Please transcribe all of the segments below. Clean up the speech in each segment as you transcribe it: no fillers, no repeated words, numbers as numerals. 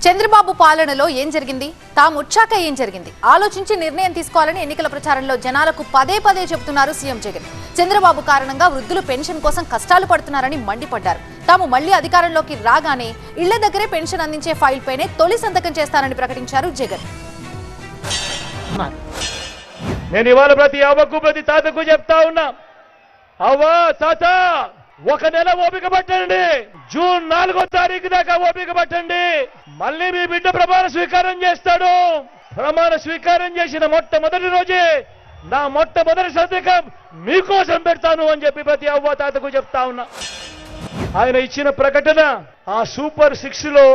చంద్రబాబు పాలనలో ఏం జరిగింది, తాము వచ్చాక ఏం జరిగింది ఆలోచించి నిర్ణయం తీసుకోవాలని ఎన్నికల ప్రచారంలో జనాలకు పదే పదే చెబుతున్నారు సీఎం జగన్. చంద్రబాబు కారణంగా వృద్ధులు పెన్షన్ కోసం కష్టాలు పడుతున్నారని మండిపడ్డారు. తాము మళ్లీ అధికారంలోకి రాగానే ఇళ్ల దగ్గరే పెన్షన్ అందించే ఫైల్ పైనే తొలి సంతకం చేస్తానని ప్రకటించారు జగన్. నేను ఇవాళ ప్రతి అవ్వకు ప్రతి తాతకు చెప్తా ఉన్నా, అవ్వా తాత ఒక నెల ఓపిక పట్టండి, జూన్ 4వ తారీఖు దాకా ఓపిక పట్టండి. మళ్ళీ మీ బిడ్డ ప్రమాణ స్వీకారం చేస్తాడు. ప్రమాణ స్వీకారం చేసిన మొట్టమొదటి రోజే నా మొట్టమొదటి సంతకం మీకోసం పెడతాను అని చెప్పి ప్రతి అవ్వ తాతకు చెప్తా ఉన్నా. ఆయన ఇచ్చిన ప్రకటన ఆ సూపర్ 6 లో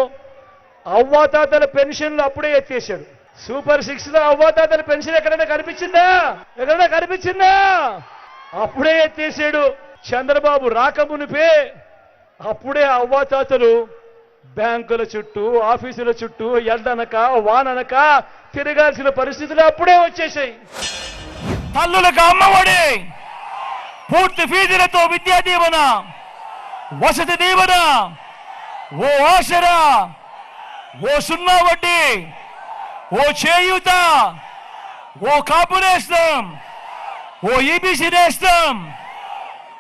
అవ్వాతాతల పెన్షన్లు అప్పుడే ఎత్తేశాడు. సూపర్ 6 లో అవ్వాతాతల పెన్షన్ ఎక్కడైనా కనిపించిందా? అప్పుడే ఎత్తేసాడు. చంద్రబాబు రాకమునిపే అప్పుడే అవ్వాతాతలు బ్యాంకుల చుట్టూ ఆఫీసుల చుట్టూ ఎండనక వాననక తిరగాల్సిన పరిస్థితులు అప్పుడే వచ్చేసాయి. తల్లులకు అమ్మఒడి, పూర్తి ఫీజులతో విద్యా దీవెన, వసతి దీవెన, ఓ ఆసరా, ఓ సున్నా వడ్డీ, ఓ చేయూత, ఓ కాపు నేస్తం, ఓ ఈబీసీ నేస్తం,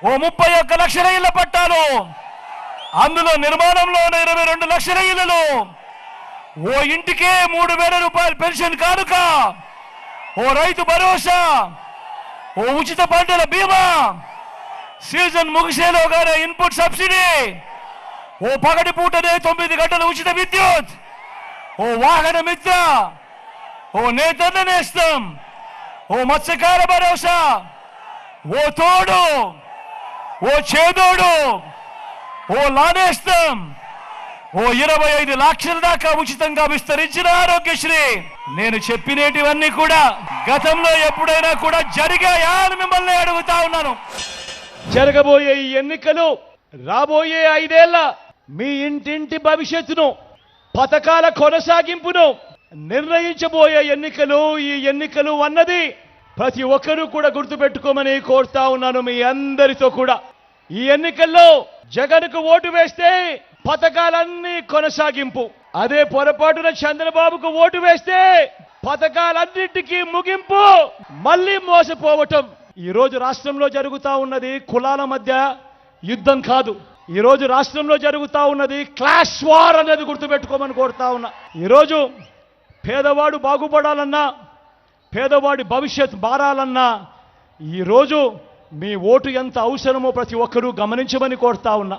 ఓ 31 లక్షల ఇళ్ల పట్టాలు, అందులో నిర్మాణంలో 22 లక్షల ఇళ్లలో, ఓ ఇంటికే 3,000 రూపాయలు పెన్షన్ కానుక, ఓ రైతు భరోసా, ఓ ఉచిత పంటల బీమా, సీజన్ ముగిసేలోగానే ఇన్పుట్ సబ్సిడీ, ఓ పగటి పూటనే 9 గంటల ఉచిత విద్యుత్, ఓ వాహన మిత్ర, ఓ నేతన్న నేస్తం, ఓ మత్స్యకార భరోసా, ఓ తోడు, ఓ చేదోడు, ఓ లానేస్తం, ఓ 25 లక్షల దాకా ఉచితంగా విస్తరించిన ఆరోగ్యశ్రీ. నేను చెప్పినటివన్నీ కూడా గతంలో ఎప్పుడైనా కూడా జరిగాయా అని మిమ్మల్ని అడుగుతా ఉన్నాను. జరగబోయే ఈ ఎన్నికలు రాబోయే 5 ఏళ్ల మీ ఇంటింటి భవిష్యత్తును, పథకాల కొనసాగింపును నిర్ణయించబోయే ఎన్నికలు. ఈ ఎన్నికలు అన్నది ప్రతి ఒక్కరూ కూడా గుర్తుపెట్టుకోమని కోరుతా ఉన్నాను మీ అందరితో కూడా. ఈ ఎన్నికల్లో జగన్కు ఓటు వేస్తే పథకాలన్నీ కొనసాగింపు, అదే పొరపాటున చంద్రబాబుకు ఓటు వేస్తే పథకాలన్నింటికీ ముగింపు, మళ్ళీ మోసపోవటం. ఈ రోజు రాష్ట్రంలో జరుగుతా ఉన్నది కులాల మధ్య యుద్ధం కాదు. ఈ రోజు రాష్ట్రంలో జరుగుతా ఉన్నది క్లాష్ వార్ అనేది గుర్తుపెట్టుకోమని కోరుతా ఉన్నా. ఈరోజు పేదవాడు బాగుపడాలన్నా, పేదవాడి భవిష్యత్ మారాలన్నా ఈరోజు మీ ఓటు ఎంత అవసరమో ప్రతి ఒక్కరూ గమనించమని కోరుతా ఉన్నా.